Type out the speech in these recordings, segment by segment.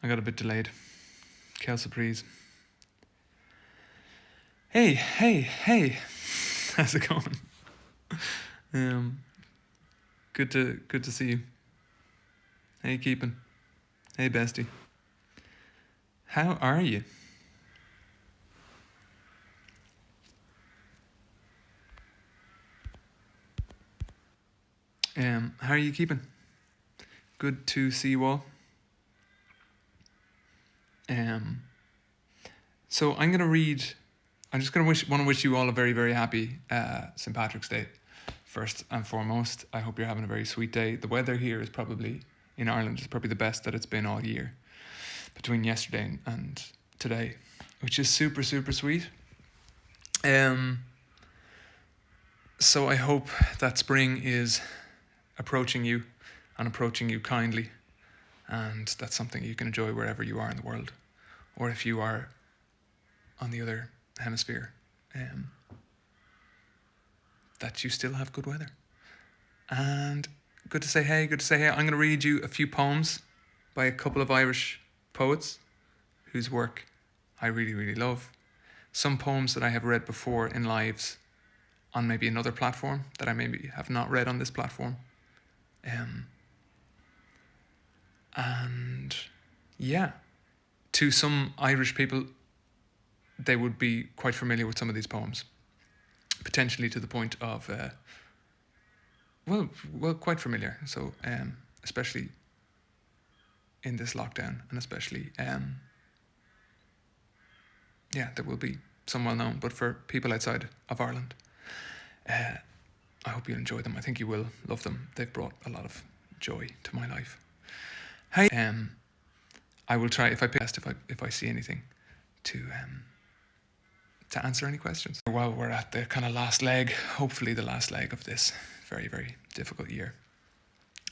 I got a bit delayed. Quelle surprise. Hey. How's it going? Good to see you. How you keeping? Hey, bestie. How are you? How are you keeping? Good to see you all. So I'm gonna read. I'm just gonna want to wish you all a very, very happy St. Patrick's Day. First and foremost, I hope you're having a very sweet day. The weather here is probably in Ireland is probably the best that it's been all year, between yesterday and today, which is super, super sweet. So I hope that spring is approaching you and approaching you kindly, and that's something you can enjoy wherever you are in the world, or if you are on the other hemisphere, that you still have good weather. And good to say hey. I'm going to read you a few poems by a couple of Irish poets whose work I really, really love. Some poems that I have read before in lives on maybe another platform that I maybe have not read on this platform. And yeah, to some Irish people, they would be quite familiar with some of these poems, potentially to the point of, quite familiar. So, especially in this lockdown, and especially, there will be some well known, but for people outside of Ireland, I hope you'll enjoy them. I think you will love them. They've brought a lot of joy to my life. Hi. I will try if I see anything to answer any questions. While we're at the kind of last leg, hopefully the last leg of this very, very difficult year.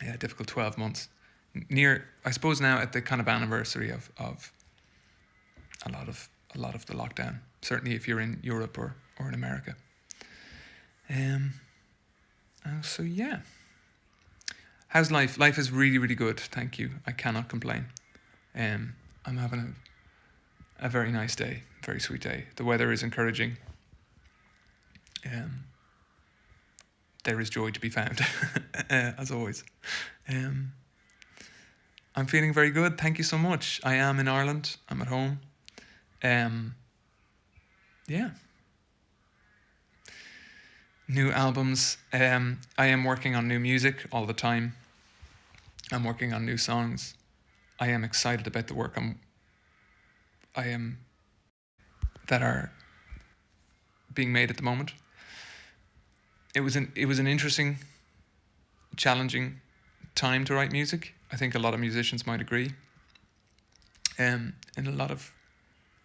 Yeah, difficult 12 months. Near, I suppose now at the kind of anniversary of a lot of the lockdown. Certainly if you're in Europe or in America. So yeah. How's life? Life is really, really good. Thank you. I cannot complain. I'm having a very nice day, very sweet day. The weather is encouraging. There is joy to be found, as always. I'm feeling very good. Thank you so much. I am in Ireland. I'm at home. Yeah. New albums. I am working on new music all the time. I'm working on new songs. I am excited about the work that are being made at the moment. It was an interesting, challenging time to write music. I think a lot of musicians might agree. And a lot of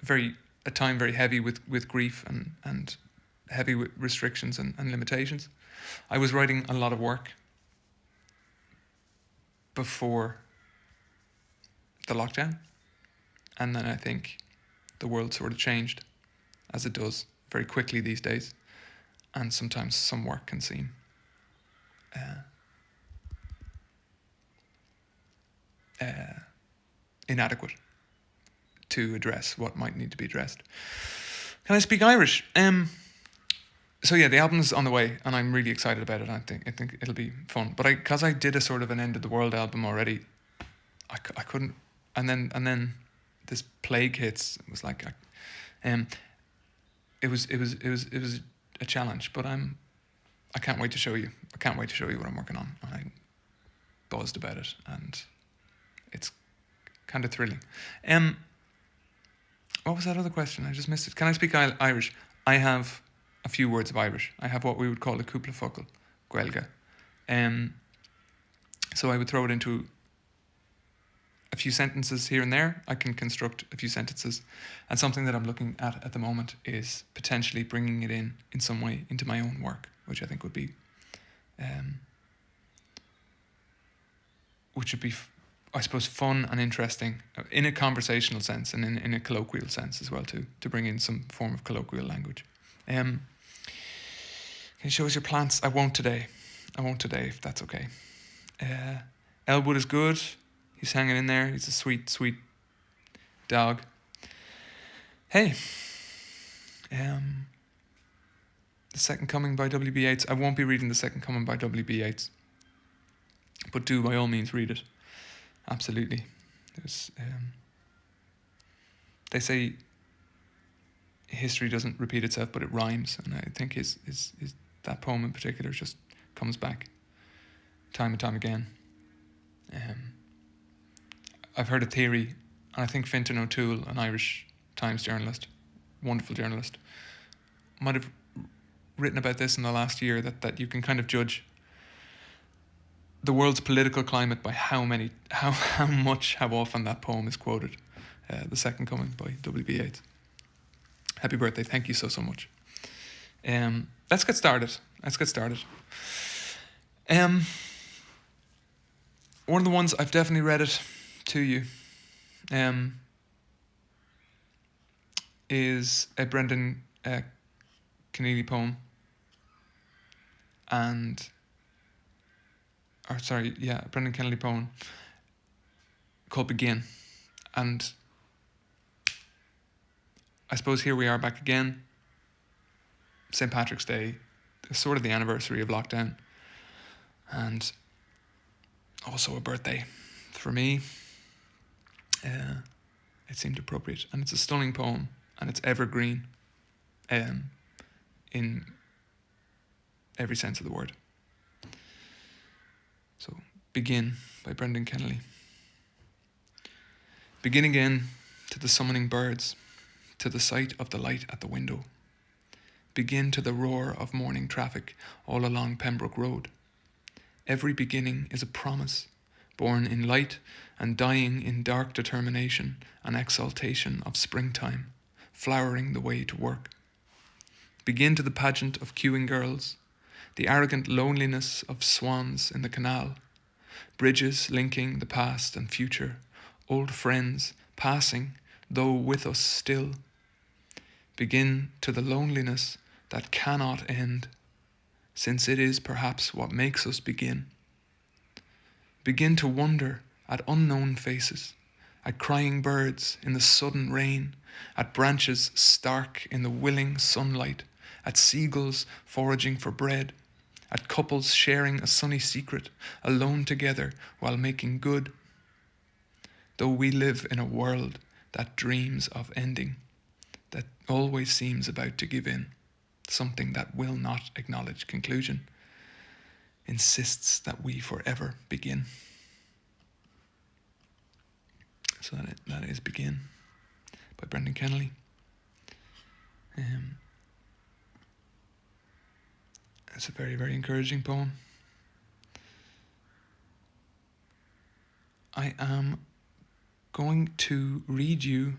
a time very heavy with grief and heavy with restrictions and limitations. I was writing a lot of work before the lockdown, and then I think the world sort of changed, as it does very quickly these days, and sometimes some work can seem inadequate to address what might need to be addressed. Can I speak Irish? So yeah, the album's on the way, and I'm really excited about it. I think it'll be fun. But because I did a sort of an end of the world album already, I couldn't. And then this plague hits. It was like, it was a challenge. But I can't wait to show you. I can't wait to show you what I'm working on. I'm buzzed about it, and it's kind of thrilling. What was that other question? I just missed it. Can I speak Irish? I have a few words of Irish. I have what we would call a cúpla focal, Gaeilge. So I would throw it into a few sentences here and there. I can construct a few sentences. And something that I'm looking at the moment is potentially bringing it in some way into my own work, which I think would be, I suppose, fun and interesting in a conversational sense and in a colloquial sense as well too, to bring in some form of colloquial language. Can you show us your plants? I won't today, if that's okay. Elwood is good. He's hanging in there. He's a sweet, sweet dog. Hey, The Second Coming by W.B. Yeats. I won't be reading The Second Coming by W.B. Yeats, but do by all means read it. Absolutely. There's, they say history doesn't repeat itself, but it rhymes, and I think his that poem in particular just comes back time and time again. I've heard a theory, and I think Fintan O'Toole, an Irish Times journalist, wonderful journalist, might have written about this in the last year, that you can kind of judge the world's political climate by how often that poem is quoted. The Second Coming by W.B. Yeats. Happy birthday. Thank you so much. Let's get started. One of the ones I've definitely read it to you is a Brendan Keneally poem. Brendan Keneally poem called Begin. And I suppose here we are back again. St. Patrick's Day, sort of the anniversary of lockdown, and also a birthday for me. It seemed appropriate, and it's a stunning poem, and it's evergreen in every sense of the word. So, Begin by Brendan Keneally. Begin again to the summoning birds, to the sight of the light at the window. Begin to the roar of morning traffic all along Pembroke Road. Every beginning is a promise, born in light and dying in dark determination and exaltation of springtime, flowering the way to work. Begin to the pageant of queuing girls, the arrogant loneliness of swans in the canal, bridges linking the past and future, old friends passing, though with us still. Begin to the loneliness that cannot end, since it is perhaps what makes us begin. Begin to wonder at unknown faces, at crying birds in the sudden rain, at branches stark in the willing sunlight, at seagulls foraging for bread, at couples sharing a sunny secret, alone together while making good. Though we live in a world that dreams of ending, that always seems about to give in, something that will not acknowledge conclusion, insists that we forever begin. So that is Begin by Brendan Keneally. It's a very, very encouraging poem. I am going to read you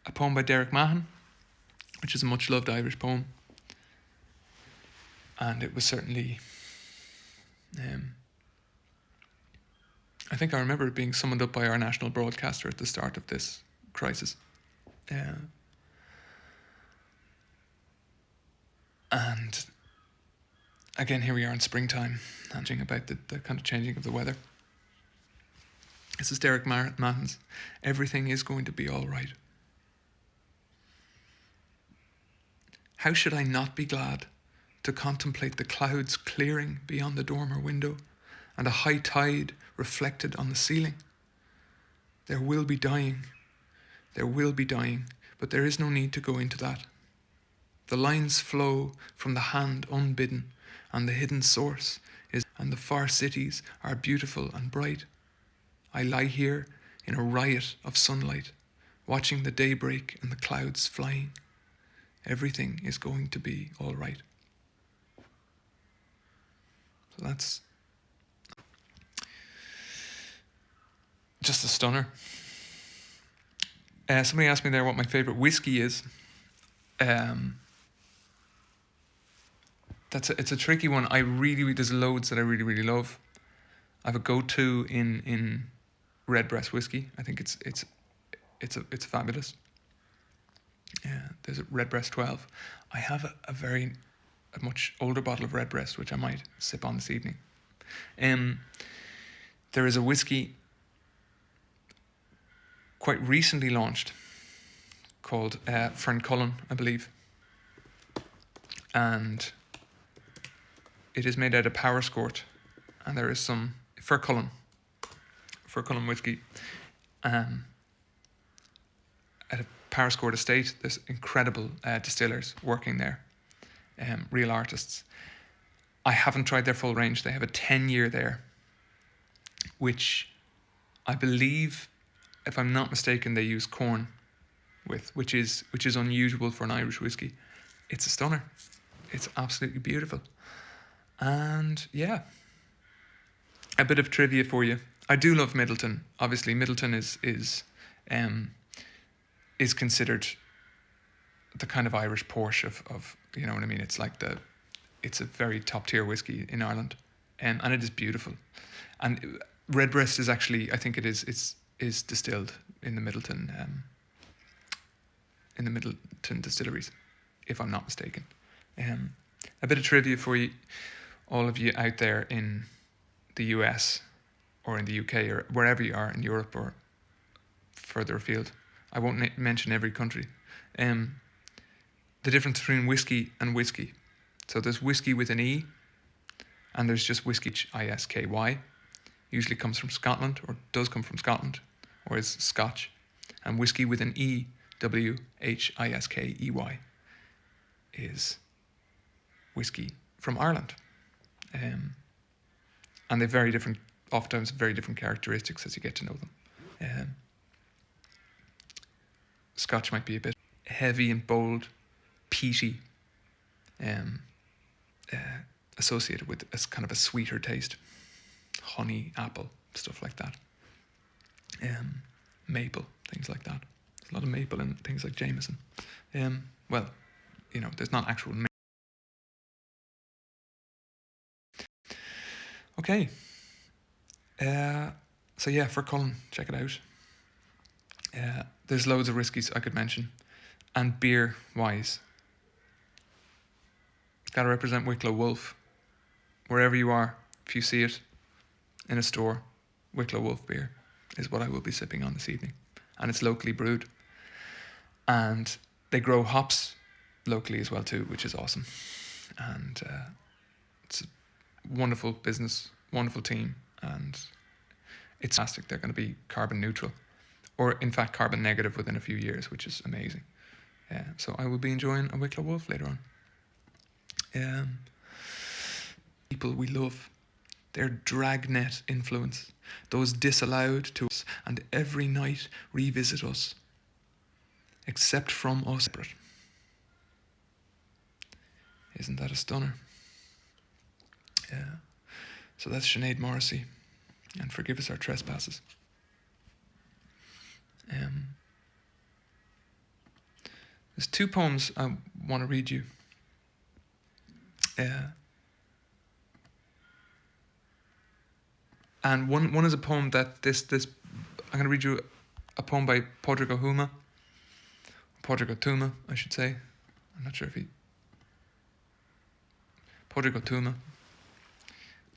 a poem by Derek Mahon, which is a much-loved Irish poem. And it was certainly, I think I remember it being summoned up by our national broadcaster at the start of this crisis. And again, here we are in springtime, thinking about the kind of changing of the weather. This is Derek Mahon's Everything is Going to Be All Right. How should I not be glad to contemplate the clouds clearing beyond the dormer window and a high tide reflected on the ceiling? There will be dying, but there is no need to go into that. The lines flow from the hand unbidden, and the hidden source is, and the far cities are beautiful and bright. I lie here in a riot of sunlight, watching the daybreak and the clouds flying. Everything is going to be all right. So that's just a stunner. Somebody asked me there what my favourite whiskey is. It's a tricky one. There's loads that I really, really love. I have a go-to in Redbreast whiskey. I think it's fabulous. There's a Redbreast 12. I have a much older bottle of Redbreast, which I might sip on this evening. There is a whiskey quite recently launched called Ferncullen, I believe. And it is made out of Powerscourt, and there is some Ferncullen whiskey at a Powerscourt estate. There's incredible distillers working there, real artists. I haven't tried their full range. They have a 10-year there, which I believe, if I'm not mistaken, they use corn with, which is unusual for an Irish whiskey. It's a stunner. It's absolutely beautiful. And yeah, a bit of trivia for you. I do love Middleton. Obviously, Middleton is considered the kind of Irish Porsche of you know what I mean. It's a very top tier whiskey in Ireland, and it is beautiful. And Redbreast is actually, I think it's distilled in the Middleton distilleries, if I'm not mistaken. A bit of trivia for you, all of you out there in the US or in the UK or wherever you are in Europe or further afield. I won't mention every country. The difference between whiskey and whiskey. So there's whiskey with an E, and there's just whiskey, ISKY. Usually comes from Scotland, or does come from Scotland, or is Scotch. And whiskey with an E, WHISKEY, is whiskey from Ireland. And they're oftentimes very different characteristics as you get to know them. Scotch might be a bit heavy and bold, peaty, associated with a kind of a sweeter taste. Honey, apple, stuff like that. Maple, things like that. There's a lot of maple in things like Jameson. Well, you know, there's not actual maple. Okay. So yeah, for Cullen, check it out. There's loads of whiskies I could mention. And beer-wise, got to represent Wicklow Wolf. Wherever you are, if you see it in a store, Wicklow Wolf beer is what I will be sipping on this evening. And it's locally brewed. And they grow hops locally as well too, which is awesome. And it's a wonderful business, wonderful team, and it's fantastic. They're going to be carbon neutral, or in fact carbon negative within a few years, which is amazing. So I will be enjoying a Wicklow Wolf later on. People we love, their dragnet influence, those disallowed to us, and every night revisit us, except from us. Isn't that a stunner? So that's Sinead Morrissey, and forgive us our trespasses. There's two poems I want to read you. And one is a poem that this I'm going to read you a poem by Pádraig Ó Tuama, I should say. I'm not sure if Pádraig Ó Tuama.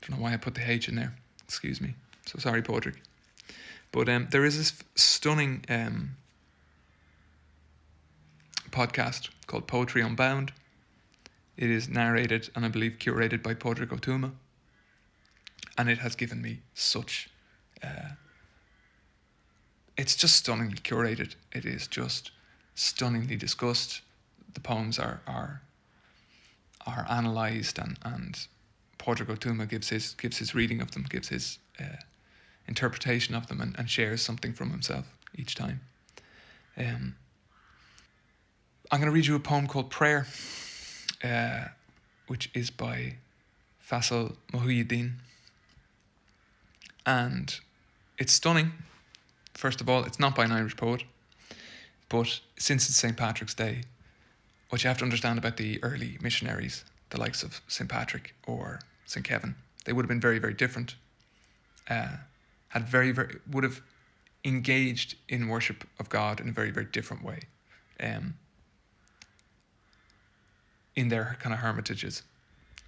Don't know why I put the H in there. Excuse me. So sorry, Pádraig. But there is this stunning podcast called Poetry Unbound. It is narrated and I believe curated by Pádraig Ó Tuama. And it has given me such... it's just stunningly curated. It is just stunningly discussed. The poems are analysed and Pádraig Ó Tuama gives his reading of them, gives his interpretation of them, and shares something from himself each time. I'm going to read you a poem called Prayer, which is by Faisal Mohyuddin. And it's stunning. First of all, it's not by an Irish poet, but since it's St. Patrick's Day, what you have to understand about the early missionaries, the likes of St. Patrick or St. Kevin, they would have been very, very different. Would have engaged in worship of God in a very, very different way. In their kind of hermitages.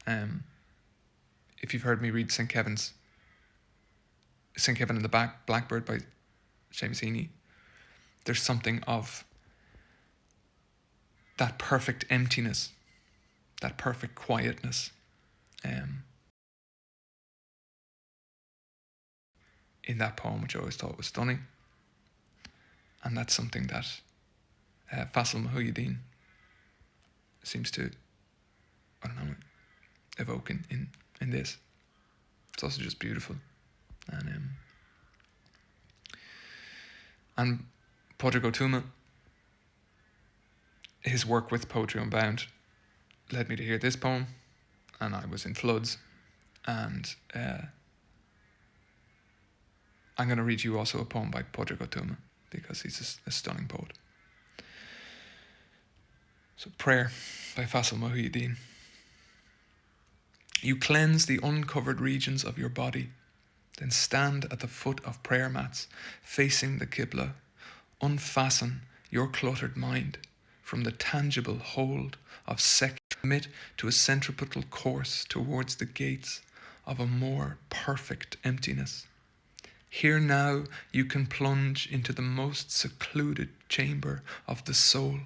If you've heard me read St. Kevin and the Blackbird by Seamus Heaney, there's something of that perfect emptiness, that perfect quietness in that poem, which I always thought was stunning. And that's something that Faisal Muhyiddin seems to, I don't know, evoke in this. It's also just beautiful. And Pádraig Ó Tuama, his work with Poetry Unbound led me to hear this poem, and I was in floods. And I'm going to read you also a poem by Pádraig Ó Tuama, because he's a stunning poet. So, Prayer by Faisal Muhyiddin. You cleanse the uncovered regions of your body, then stand at the foot of prayer mats, facing the Qibla. Unfasten your cluttered mind from the tangible hold of sex. Commit to a centripetal course towards the gates of a more perfect emptiness. Here now you can plunge into the most secluded chamber of the soul,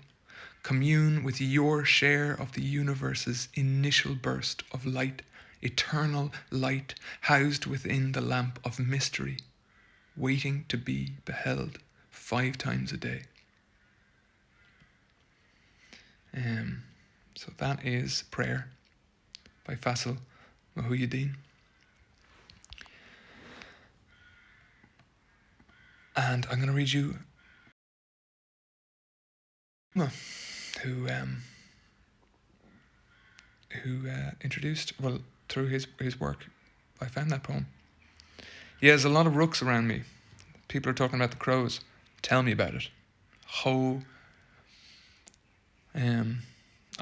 commune with your share of the universe's initial burst of light, eternal light housed within the lamp of mystery, waiting to be beheld 5 times a day. So that is Prayer by Faisal Muhyiddin. And I'm going to read you who introduced, well, through his work, I found that poem. Yeah, there's a lot of rooks around me. People are talking about the crows. Tell me about it.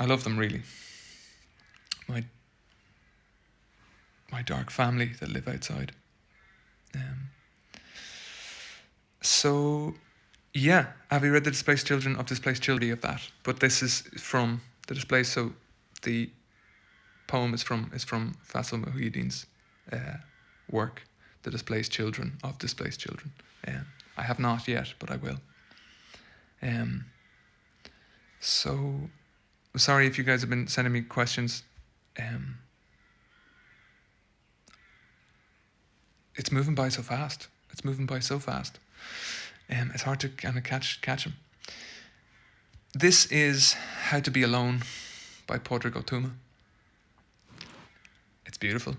I love them, really. My dark family that live outside. So, yeah, have you read The Displaced Children of Displaced Children of that? But this is from The Displaced, so the poem is from Faisal Muhyiddin's work, The Displaced Children of Displaced Children. I have not yet, but I will. So, sorry if you guys have been sending me questions. It's moving by so fast. It's hard to kind of catch them. This is How to Be Alone by Pádraig Ó Tuama. It's beautiful.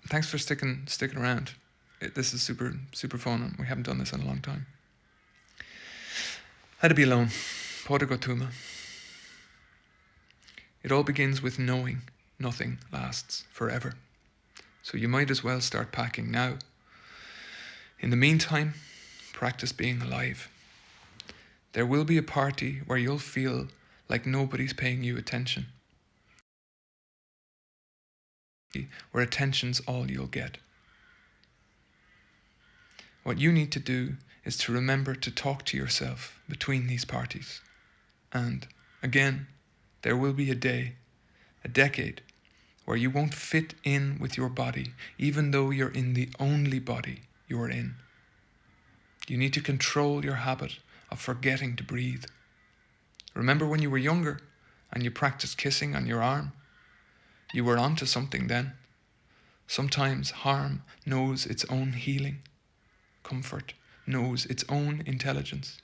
Thanks for sticking around. This is super fun, and we haven't done this in a long time. How to Be Alone, Pádraig Ó Tuama. It all begins with knowing nothing lasts forever. So you might as well start packing now. In the meantime, practice being alive. There will be a party where you'll feel like nobody's paying you attention, where attention's all you'll get. What you need to do is to remember to talk to yourself between these parties. And again, there will be a day, a decade, where you won't fit in with your body, even though you're in the only body you're in. You need to control your habit of forgetting to breathe. Remember when you were younger and you practiced kissing on your arm? You were onto something then. Sometimes harm knows its own healing. Comfort knows its own intelligence.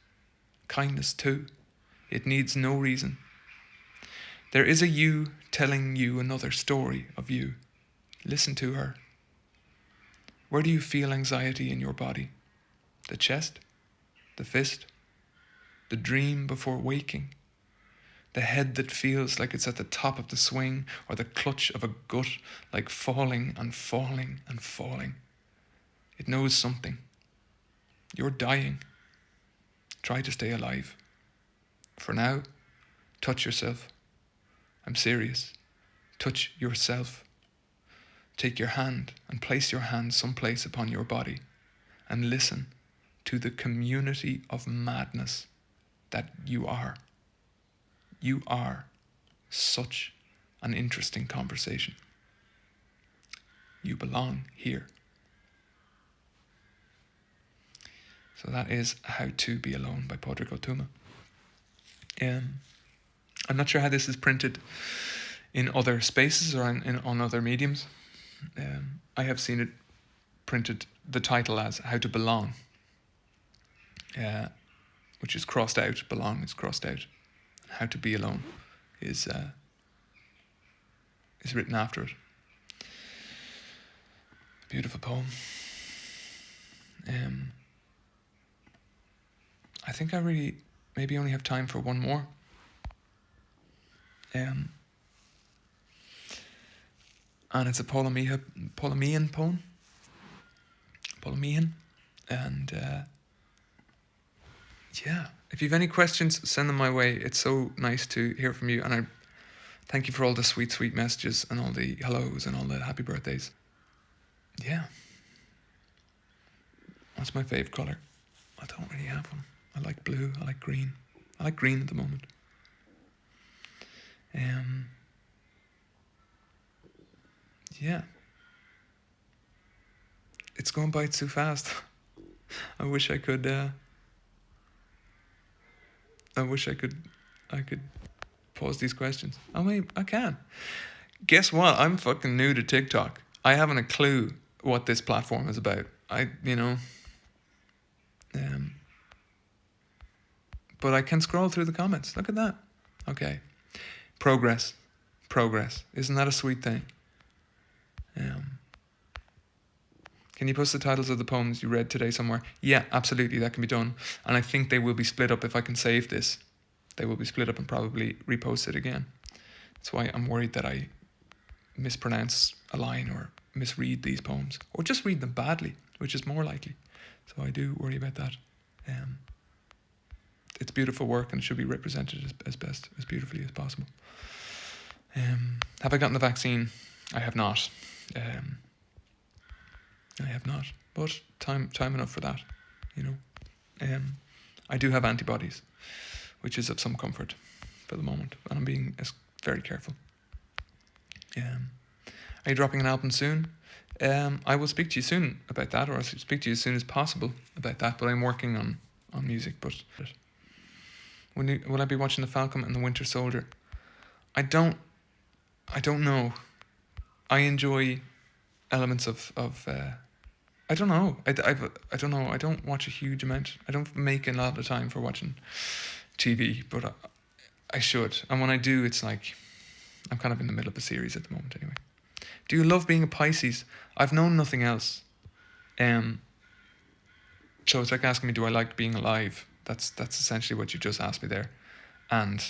Kindness too. It needs no reason. There is a you telling you another story of you. Listen to her. Where do you feel anxiety in your body? The chest? The fist? The dream before waking? The head that feels like it's at the top of the swing, or the clutch of a gut like falling and falling and falling? It knows something. You're dying. Try to stay alive. For now, touch yourself. I'm serious. Touch yourself. Take your hand and place your hand someplace upon your body and listen to the community of madness that you are. You are such an interesting conversation. You belong here. So that is How to Be Alone by Padraig Ó Tuama. I'm not sure how this is printed in other spaces or on other mediums. I have seen it printed, the title as How to Belong, which is crossed out. Belong is crossed out. How to Be Alone is written after it. Beautiful poem. I think I really maybe only have time for one more. And it's a Polemian poem. Polemian. And yeah, if you have any questions, send them my way. It's so nice to hear from you. And I thank you for all the sweet, sweet messages and all the hellos and all the happy birthdays. Yeah. What's my fave colour? I don't really have one. I like blue. I like green. I like green at the moment. Yeah. It's going by too fast. I wish I could I could pause these questions. I mean, I can. Guess what? I'm fucking new to TikTok. I haven't a clue what this platform is about. But I can scroll through the comments. Look at that. Okay. Progress. Isn't that a sweet thing? Can you post the titles of the poems you read today somewhere? Yeah, absolutely. That can be done. And I think they will be split up if I can save this. They will be split up and probably reposted again. That's why I'm worried that I mispronounce a line or misread these poems. Or just read them badly, which is more likely. So I do worry about that. It's beautiful work and it should be represented as beautifully as possible. Have I gotten the vaccine? I have not. But time enough for that, I do have antibodies, which is of some comfort for the moment, and I'm being very careful. Are you dropping an album soon? I will speak to you soon about that, or I'll speak to you as soon as possible about that, but I'm working on music. But will I be watching The Falcon and The Winter Soldier? I don't know. I enjoy elements of I don't know. I don't know. I don't watch a huge amount. I don't make a lot of time for watching TV, but I should. And when I do, it's like I'm kind of in the middle of a series at the moment anyway. Do you love being a Pisces? I've known nothing else. So it's like asking me, do I like being alive? That's essentially what you just asked me there. And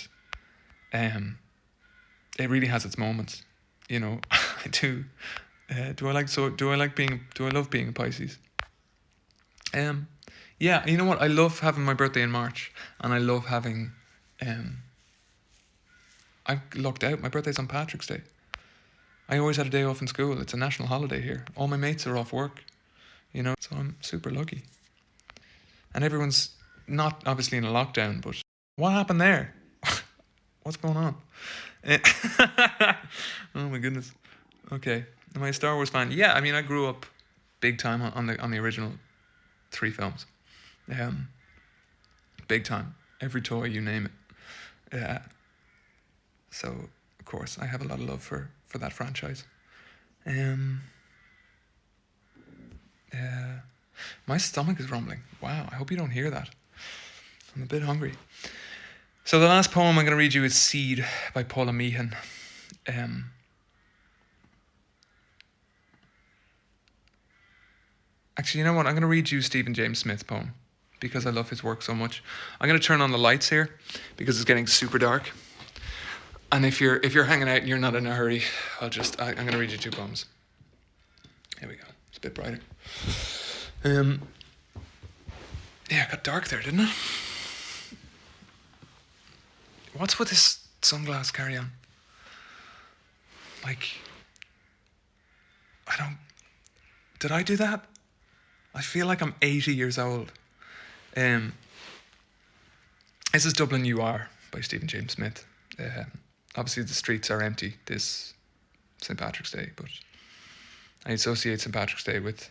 it really has its moments. I do. Do I love being a Pisces? Yeah, you know what? I love having my birthday in March, and I love having. I lucked out. My birthday's on Patrick's Day. I always had a day off in school. It's a national holiday here. All my mates are off work, so I'm super lucky. And everyone's not obviously in a lockdown, but what happened there? What's going on? Oh my goodness. Okay. Am I a Star Wars fan? Yeah, I mean, I grew up big time on the original 3 films. Big time. Every toy, you name it. So, of course, I have a lot of love for that franchise. My stomach is rumbling. Wow, I hope you don't hear that. I'm a bit hungry. So the last poem I'm going to read you is Seed by Paula Meehan. Actually, you know what? I'm going to read you Stephen James Smith's poem because I love his work so much. I'm going to turn on the lights here because it's getting super dark. And if you're hanging out and you're not in a hurry, I'm going to read you 2 poems. Here we go. It's a bit brighter. Yeah, it got dark there, didn't it? What's with this sunglass carry-on? Did I do that? I feel like I'm 80 years old. This is Dublin You Are by Stephen James Smith. Obviously the streets are empty this St. Patrick's Day, but I associate St. Patrick's Day with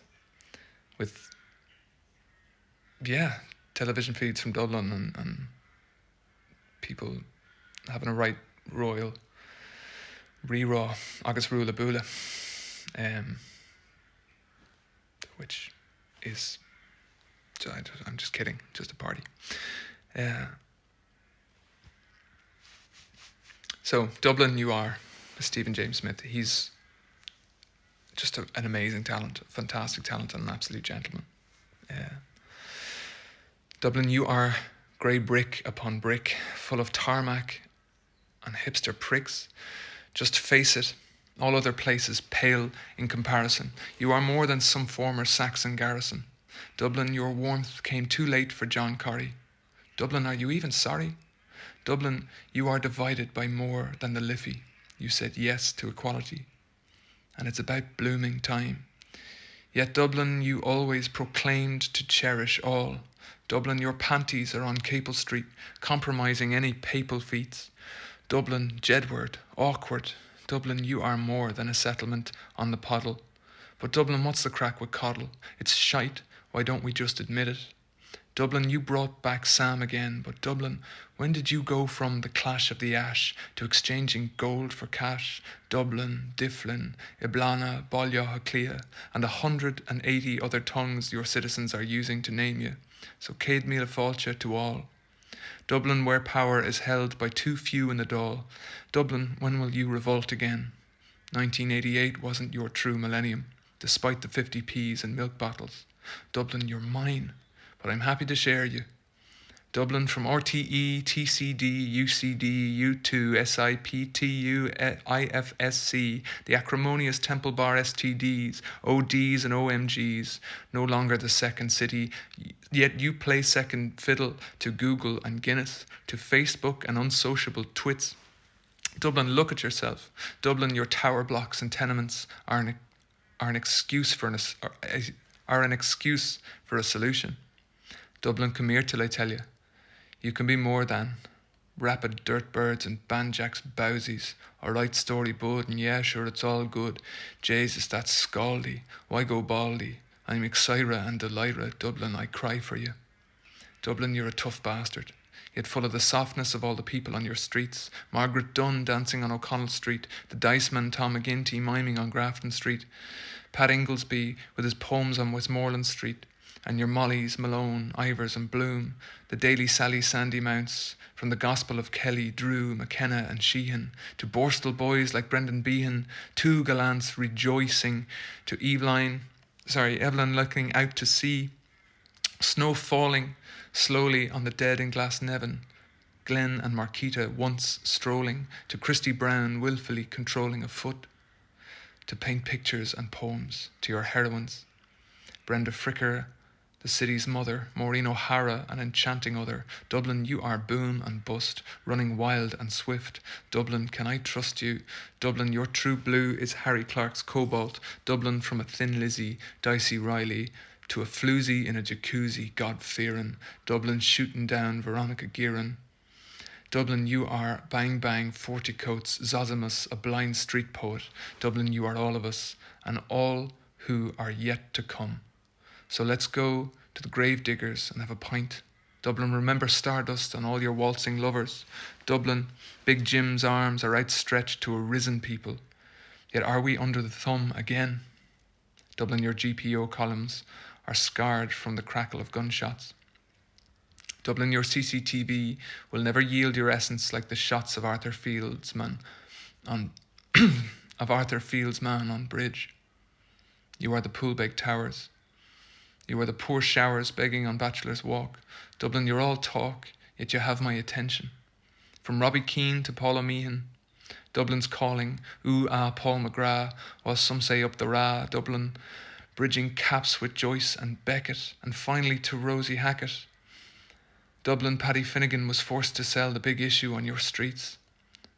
television feeds from Dublin and people having a right royal re-raw agus rula bula, which is, I'm just kidding, just a party. So Dublin, you are Stephen James Smith. He's just an amazing talent, a fantastic talent, and an absolute gentleman. Dublin, you are grey brick upon brick, full of tarmac and hipster pricks. Just face it, all other places pale in comparison. You are more than some former Saxon garrison. Dublin, your warmth came too late for John Corrie. Dublin, are you even sorry? Dublin, you are divided by more than the Liffey. You said yes to equality, and it's about blooming time. Yet Dublin, you always proclaimed to cherish all. Dublin, your panties are on Capel Street, compromising any papal feats. Dublin, Jedward, awkward. Dublin, you are more than a settlement on the Poddle. But Dublin, what's the crack with Coddle? It's shite, why don't we just admit it? Dublin, you brought back Sam again, but Dublin, when did you go from the clash of the ash to exchanging gold for cash? Dublin, Difflin, Iblana, Bolya, Clea, and 180 other tongues your citizens are using to name you. So Céad Míle Fáilte to all. Dublin, where power is held by too few in the Dáil. Dublin, when will you revolt again? 1988 wasn't your true millennium, despite the 50p's and milk bottles. Dublin, you're mine, but I'm happy to share you. Dublin, from RTE, TCD, UCD, U2, SIPTU, IFSC, the acrimonious Temple Bar STDs, ODs and OMGs, no longer the second city, yet you play second fiddle to Google and Guinness, to Facebook and unsociable twits. Dublin, look at yourself. Dublin, your tower blocks and tenements are an excuse for a solution. Dublin, come here till I tell you. You can be more than rapid dirt birds and banjacks bowsies. Alright, story bud, and yeah, sure, it's all good. Jesus, that's scaldy. Why go baldy? I'm Ixira and Delira. Dublin, I cry for you. Dublin, you're a tough bastard, yet full of the softness of all the people on your streets. Margaret Dunn dancing on O'Connell Street, the Diceman Tom McGinty miming on Grafton Street, Pat Inglesby with his poems on Westmoreland Street, and your Mollys, Malone, Ivors and Bloom, the Daily Sally Sandy Mounts, from the Gospel of Kelly, Drew, McKenna and Sheehan, to Borstal boys like Brendan Behan, two gallants rejoicing, to Evelyn looking out to sea, snow falling slowly on the dead in Glasnevin, Glenn and Marquita once strolling, to Christy Brown wilfully controlling a foot, to paint pictures and poems, to your heroines, Brenda Fricker, the city's mother, Maureen O'Hara, an enchanting other. Dublin, you are boom and bust, running wild and swift. Dublin, can I trust you? Dublin, your true blue is Harry Clark's cobalt. Dublin, from a thin Lizzie, Dicey Riley, to a floozy in a jacuzzi, God-fearing. Dublin, shooting down Veronica Guerin. Dublin, you are Bang Bang, 40 Coats, Zosimus, a blind street poet. Dublin, you are all of us, and all who are yet to come. So let's go to the grave diggers and have a pint. Dublin, remember Stardust and all your waltzing lovers. Dublin, Big Jim's arms are outstretched to a risen people. Yet are we under the thumb again? Dublin, your GPO columns are scarred from the crackle of gunshots. Dublin, your CCTV will never yield your essence like the shots of Arthur Field's man on bridge. You are the Poolbeg Towers. You are the poor showers begging on Bachelor's Walk. Dublin, you're all talk, yet you have my attention. From Robbie Keane to Paula Meehan, Dublin's calling, ooh ah Paul McGrath, while some say up the Ra. Dublin, bridging caps with Joyce and Beckett, and finally to Rosie Hackett. Dublin, Paddy Finnegan was forced to sell the big issue on your streets,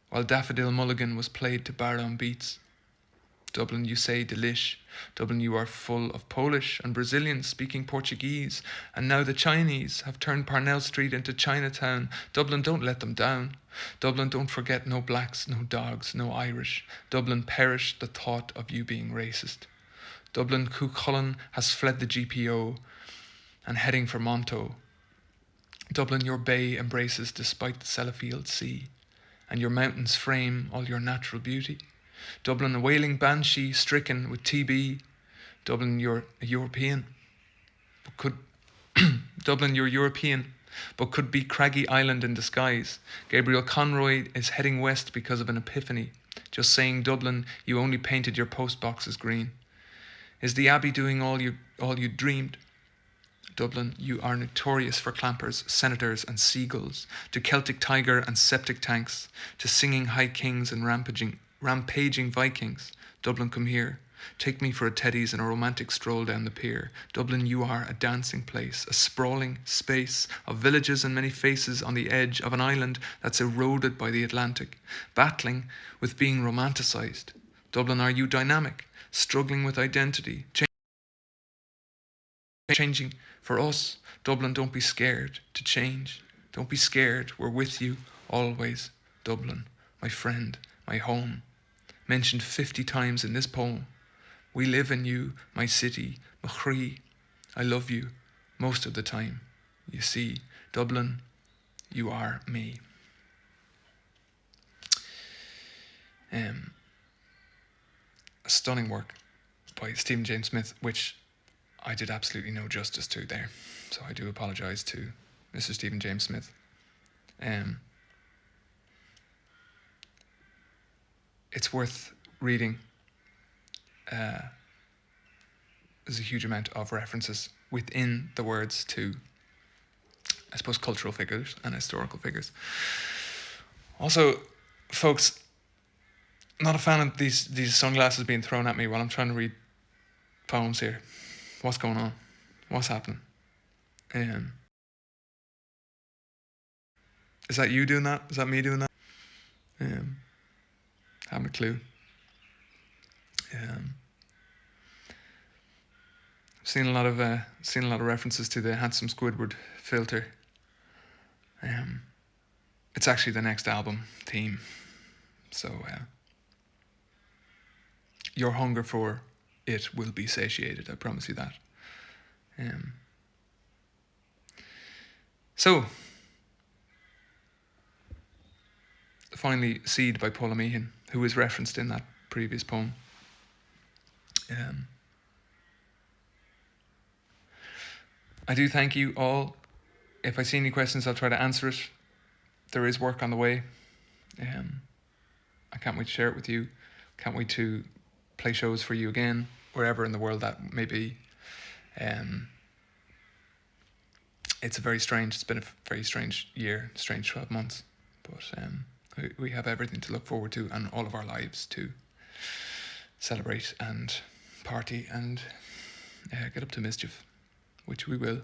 while Daffodil Mulligan was played to baritone beats. Dublin, you say delish. Dublin, you are full of Polish and Brazilians speaking Portuguese, and now the Chinese have turned Parnell Street into Chinatown. Dublin, don't let them down. Dublin, don't forget no blacks, no dogs, no Irish. Dublin, perish the thought of you being racist. Dublin Cuchulainn has fled the GPO and heading for Monto. Dublin, your bay embraces despite the Sellafield Sea, and your mountains frame all your natural beauty. Dublin, a wailing banshee stricken with TB. Dublin, you're a European, but could Dublin, you're European, but could be craggy island in disguise. Gabriel Conroy is heading west because of an epiphany. Just saying, Dublin, you only painted your post boxes green. Is the Abbey doing all you dreamed? Dublin, you are notorious for clampers, senators and seagulls, to Celtic tiger and septic tanks, to singing high kings and rampaging Vikings. Dublin, come here. Take me for a teddies and a romantic stroll down the pier. Dublin, you are a dancing place, a sprawling space of villages and many faces on the edge of an island that's eroded by the Atlantic, battling with being romanticised. Dublin, are you dynamic, struggling with identity, changing for us? Dublin, don't be scared to change. Don't be scared, we're with you always. Dublin, my friend, my home, mentioned 50 times in this poem. We live in you, my city, Machri. I love you most of the time. You see, Dublin, you are me. A stunning work by Stephen James Smith, which I did absolutely no justice to there. So I do apologise to Mr. Stephen James Smith. It's worth reading. There's a huge amount of references within the words to, I suppose, cultural figures and historical figures. Also, folks, not a fan of these sunglasses being thrown at me while I'm trying to read poems here. What's going on? What's happening? Is that you doing that? Is that me doing that? Haven't a clue. Seen a lot of references to the Handsome Squidward filter. It's actually the next album theme. So your hunger for it will be satiated. I promise you that. So finally, Seed by Paula Meehan, who is referenced in that previous poem. I do thank you all. If I see any questions, I'll try to answer it. There is work on the way. I can't wait to share it with you. Can't wait to play shows for you again, wherever in the world that may be. It's been a very strange year, strange 12 months. But we have everything to look forward to and all of our lives to celebrate and party and get up to mischief, which we will.